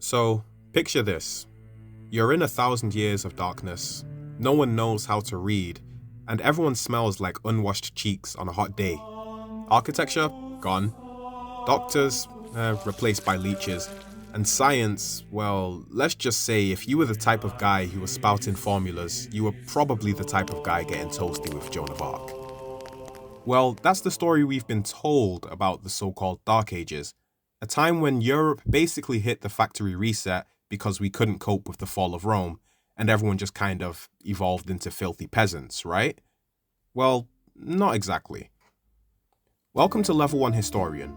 So, picture this. You're in 1,000 years of darkness, no one knows how to read, and everyone smells like unwashed cheeks on a hot day. Architecture? Gone. Doctors? Replaced by leeches. And science, well, let's just say if you were the type of guy who was spouting formulas, you were probably the type of guy getting toasty with Joan of Arc. Well, that's the story we've been told about the so-called Dark Ages, a time when Europe basically hit the factory reset because we couldn't cope with the fall of Rome, and everyone just kind of evolved into filthy peasants, right? Well, not exactly. Welcome to Level 1 Historian,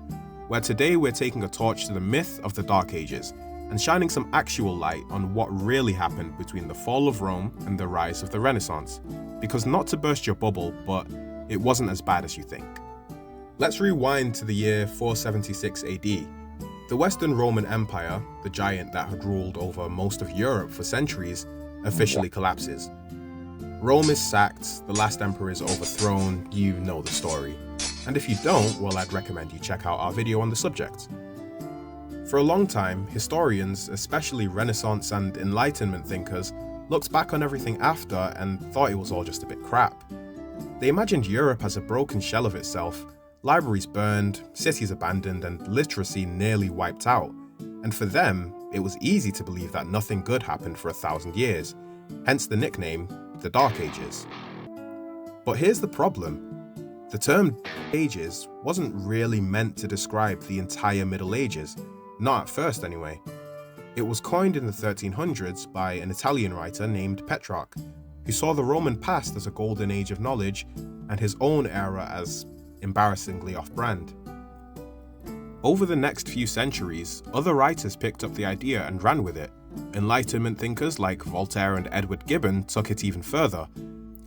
where today we're taking a torch to the myth of the Dark Ages and shining some actual light on what really happened between the fall of Rome and the rise of the Renaissance. Because not to burst your bubble, but it wasn't as bad as you think. Let's rewind to the year 476 AD. The Western Roman Empire, the giant that had ruled over most of Europe for centuries, officially collapses. Rome is sacked, the last emperor is overthrown, you know the story. And if you don't, well, I'd recommend you check out our video on the subject. For a long time, historians, especially Renaissance and Enlightenment thinkers, looked back on everything after and thought it was all just a bit crap. They imagined Europe as a broken shell of itself, libraries burned, cities abandoned, and literacy nearly wiped out. And for them, it was easy to believe that nothing good happened for 1,000 years, hence the nickname, the Dark Ages. But here's the problem. The term Ages wasn't really meant to describe the entire Middle Ages, not at first anyway. It was coined in the 1300s by an Italian writer named Petrarch, who saw the Roman past as a golden age of knowledge and his own era as embarrassingly off-brand. Over the next few centuries, other writers picked up the idea and ran with it. Enlightenment thinkers like Voltaire and Edward Gibbon took it even further.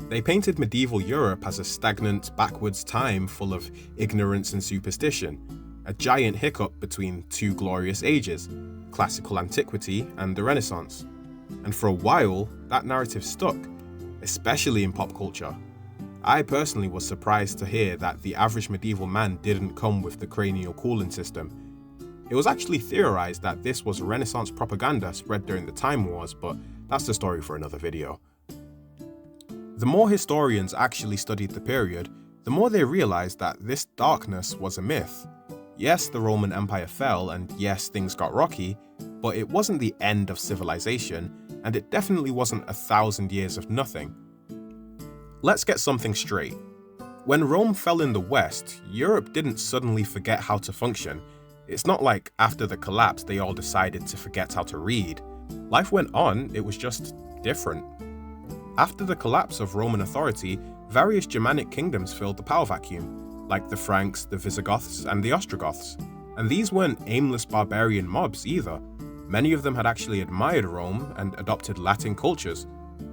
They painted medieval Europe as a stagnant, backwards time full of ignorance and superstition, a giant hiccup between two glorious ages, classical antiquity and the Renaissance. And for a while, that narrative stuck, especially in pop culture. I personally was surprised to hear that the average medieval man didn't come with the cranial cooling system. It was actually theorized that this was Renaissance propaganda spread during the Time Wars, but that's the story for another video. The more historians actually studied the period, the more they realized that this darkness was a myth. Yes, the Roman Empire fell, and yes, things got rocky, but it wasn't the end of civilization, and it definitely wasn't 1,000 years of nothing. Let's get something straight. When Rome fell in the West, Europe didn't suddenly forget how to function. It's not like after the collapse they all decided to forget how to read. Life went on, it was just different. After the collapse of Roman authority, various Germanic kingdoms filled the power vacuum, like the Franks, the Visigoths, and the Ostrogoths. And these weren't aimless barbarian mobs either. Many of them had actually admired Rome and adopted Latin cultures.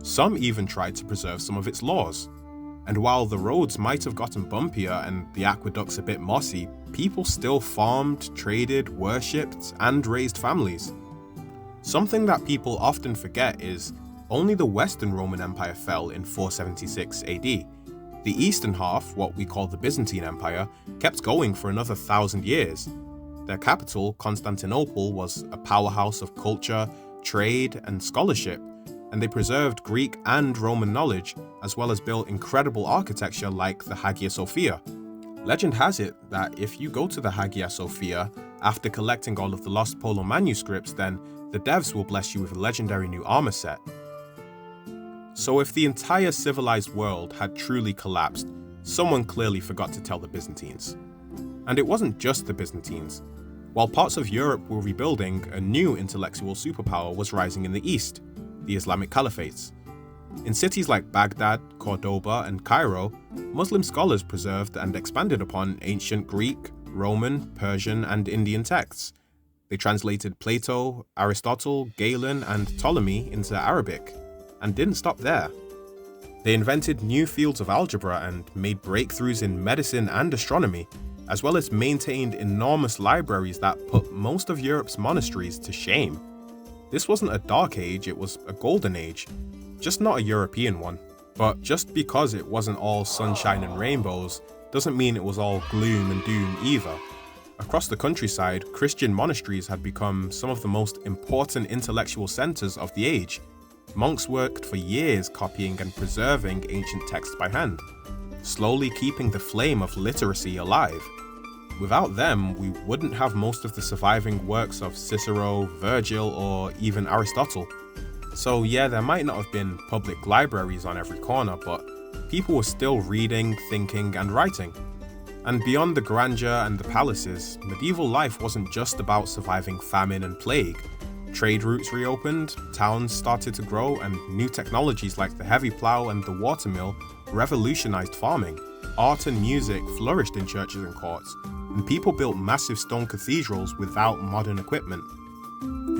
Some even tried to preserve some of its laws. And while the roads might have gotten bumpier and the aqueducts a bit mossy, people still farmed, traded, worshipped, and raised families. Something that people often forget is only the Western Roman Empire fell in 476 AD. The eastern half, what we call the Byzantine Empire, kept going for another 1,000 years. Their capital, Constantinople, was a powerhouse of culture, trade, and scholarship, and they preserved Greek and Roman knowledge, as well as built incredible architecture like the Hagia Sophia. Legend has it that if you go to the Hagia Sophia, after collecting all of the lost Polo manuscripts, then the devs will bless you with a legendary new armor set. So if the entire civilized world had truly collapsed, someone clearly forgot to tell the Byzantines. And it wasn't just the Byzantines. While parts of Europe were rebuilding, a new intellectual superpower was rising in the east, the Islamic Caliphates. In cities like Baghdad, Cordoba, and Cairo, Muslim scholars preserved and expanded upon ancient Greek, Roman, Persian, and Indian texts. They translated Plato, Aristotle, Galen, and Ptolemy into Arabic, and didn't stop there. They invented new fields of algebra and made breakthroughs in medicine and astronomy, as well as maintained enormous libraries that put most of Europe's monasteries to shame. This wasn't a dark age, it was a golden age, just not a European one. But just because it wasn't all sunshine and rainbows, doesn't mean it was all gloom and doom either. across the countryside, Christian monasteries had become some of the most important intellectual centers of the age. Monks worked for years copying and preserving ancient texts by hand, slowly keeping the flame of literacy alive. Without them, we wouldn't have most of the surviving works of Cicero, Virgil, or even Aristotle. So yeah, there might not have been public libraries on every corner, but people were still reading, thinking, and writing. And beyond the grandeur and the palaces, medieval life wasn't just about surviving famine and plague. Trade routes reopened, towns started to grow, and new technologies like the heavy plough and the watermill revolutionized farming. Art and music flourished in churches and courts, and people built massive stone cathedrals without modern equipment.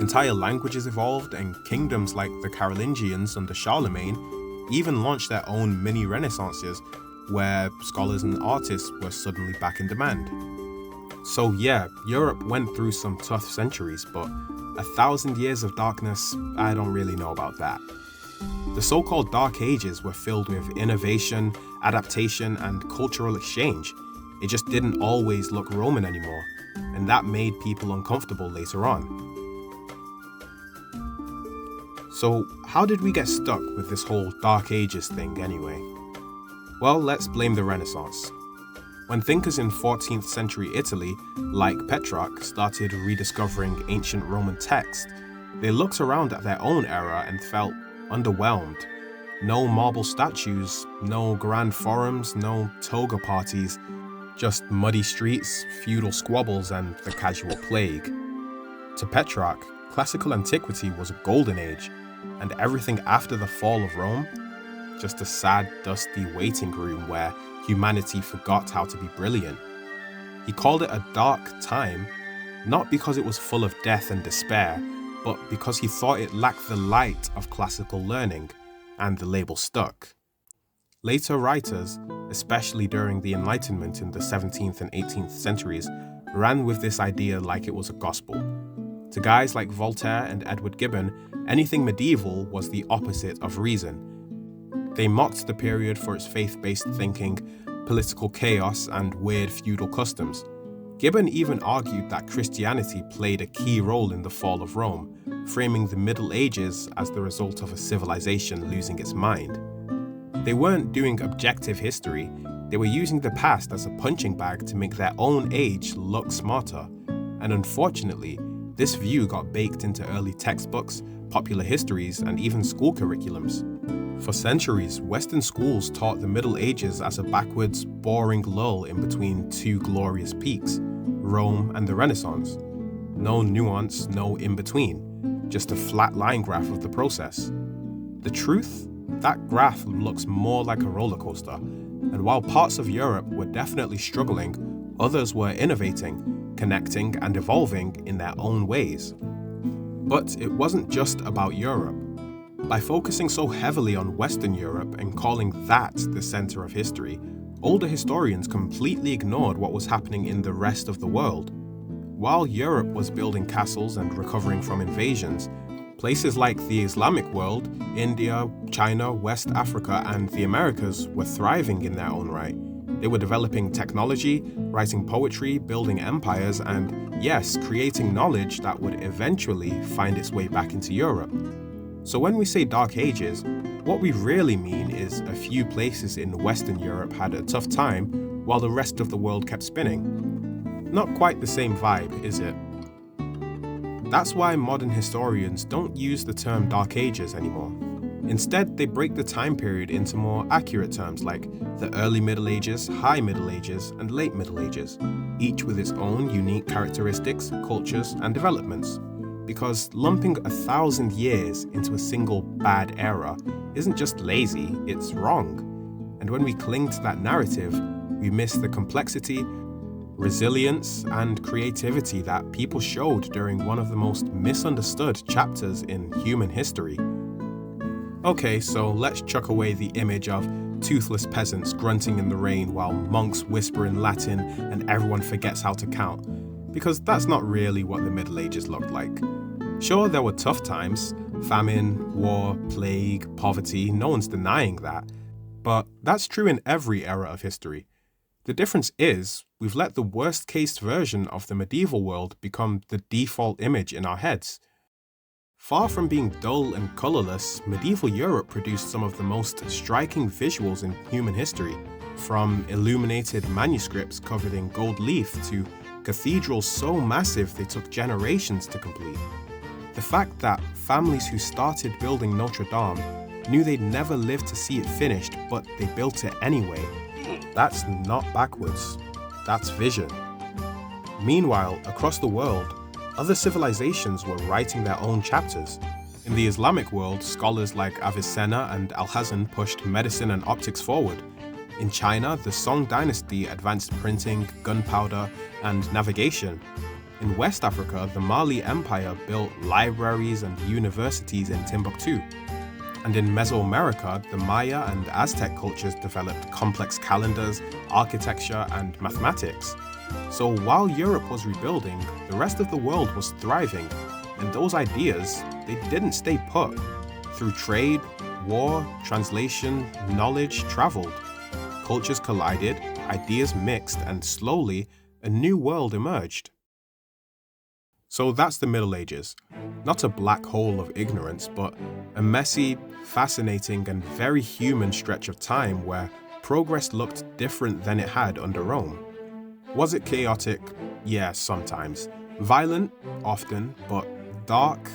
Entire languages evolved, and kingdoms like the Carolingians under Charlemagne even launched their own mini renaissances, where scholars and artists were suddenly back in demand. So yeah, Europe went through some tough centuries, but 1,000 years of darkness, I don't really know about that. The so-called Dark Ages were filled with innovation, adaptation, and cultural exchange. It just didn't always look Roman anymore, and that made people uncomfortable later on. So how did we get stuck with this whole Dark Ages thing anyway? Well, let's blame the Renaissance. When thinkers in 14th century Italy, like Petrarch, started rediscovering ancient Roman texts, they looked around at their own era and felt underwhelmed. No marble statues, no grand forums, no toga parties, just muddy streets, feudal squabbles, and the casual plague. To Petrarch, classical antiquity was a golden age, and everything after the fall of Rome, just a sad, dusty waiting room where humanity forgot how to be brilliant. He called it a dark time, not because it was full of death and despair, but because he thought it lacked the light of classical learning, and the label stuck. Later writers, especially during the Enlightenment in the 17th and 18th centuries, ran with this idea like it was a gospel. To guys like Voltaire and Edward Gibbon, anything medieval was the opposite of reason. They mocked the period for its faith-based thinking, political chaos, and weird feudal customs. Gibbon even argued that Christianity played a key role in the fall of Rome, framing the Middle Ages as the result of a civilization losing its mind. They weren't doing objective history, they were using the past as a punching bag to make their own age look smarter. And unfortunately, this view got baked into early textbooks, popular histories, and even school curriculums. For centuries, Western schools taught the Middle Ages as a backwards, boring lull in between two glorious peaks, Rome and the Renaissance. No nuance, no in-between, just a flat line graph of the process. The truth? That graph looks more like a roller coaster, and while parts of Europe were definitely struggling, others were innovating, connecting, and evolving in their own ways. But it wasn't just about Europe. By focusing so heavily on Western Europe and calling that the center of history, older historians completely ignored what was happening in the rest of the world. While Europe was building castles and recovering from invasions, places like the Islamic world, India, China, West Africa, and the Americas were thriving in their own right. They were developing technology, writing poetry, building empires, and yes, creating knowledge that would eventually find its way back into Europe. So when we say Dark Ages, what we really mean is a few places in Western Europe had a tough time while the rest of the world kept spinning. Not quite the same vibe, is it? That's why modern historians don't use the term Dark Ages anymore. Instead, they break the time period into more accurate terms like the early Middle Ages, high Middle Ages, and late Middle Ages, each with its own unique characteristics, cultures, and developments. Because lumping 1,000 years into a single bad era isn't just lazy, it's wrong. And when we cling to that narrative, we miss the complexity, resilience, and creativity that people showed during one of the most misunderstood chapters in human history. Okay, so let's chuck away the image of toothless peasants grunting in the rain while monks whisper in Latin and everyone forgets how to count, because that's not really what the Middle Ages looked like. Sure, there were tough times, famine, war, plague, poverty, no one's denying that, but that's true in every era of history. The difference is, we've let the worst-case version of the medieval world become the default image in our heads. Far from being dull and colourless, medieval Europe produced some of the most striking visuals in human history, from illuminated manuscripts covered in gold leaf to cathedrals so massive they took generations to complete. The fact that families who started building Notre Dame knew they'd never live to see it finished, but they built it anyway, that's not backwards, that's vision. Meanwhile, across the world, other civilizations were writing their own chapters. In the Islamic world, scholars like Avicenna and Alhazen pushed medicine and optics forward. In China, the Song dynasty advanced printing, gunpowder, and navigation. In West Africa, the Mali Empire built libraries and universities in Timbuktu. And in Mesoamerica, the Maya and Aztec cultures developed complex calendars, architecture, and mathematics. So while Europe was rebuilding, the rest of the world was thriving, and those ideas, they didn't stay put. Through trade, war, translation, knowledge traveled. Cultures collided, ideas mixed, and slowly, a new world emerged. So that's the Middle Ages. Not a black hole of ignorance, but a messy, fascinating, and very human stretch of time where progress looked different than it had under Rome. Was it chaotic? Yeah, sometimes. Violent? Often. But dark?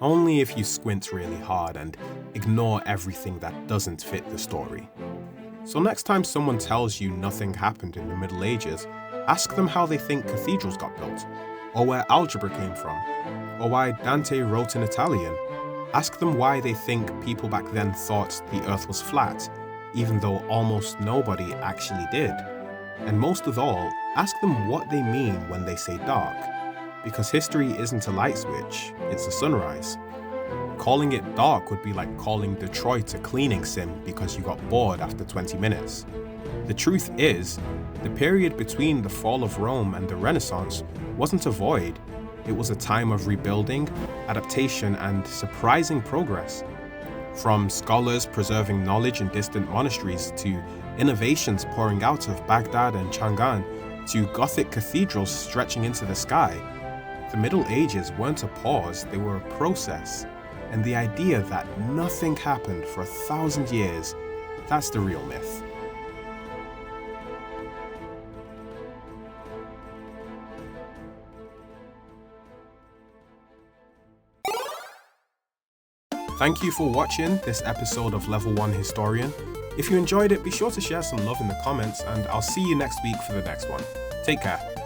Only if you squint really hard and ignore everything that doesn't fit the story. So next time someone tells you nothing happened in the Middle Ages, ask them how they think cathedrals got built, or where algebra came from, or why Dante wrote in Italian. Ask them why they think people back then thought the Earth was flat, even though almost nobody actually did. And most of all, ask them what they mean when they say dark, because history isn't a light switch, it's a sunrise. Calling it dark would be like calling Detroit a cleaning sim because you got bored after 20 minutes. The truth is, the period between the fall of Rome and the Renaissance wasn't a void, it was a time of rebuilding, adaptation, and surprising progress. From scholars preserving knowledge in distant monasteries to innovations pouring out of Baghdad and Chang'an to Gothic cathedrals stretching into the sky, the Middle Ages weren't a pause, they were a process. And the idea that nothing happened for 1,000 years, that's the real myth. Thank you for watching this episode of Level 1 Historian. If you enjoyed it, be sure to share some love in the comments, and I'll see you next week for the next one. Take care.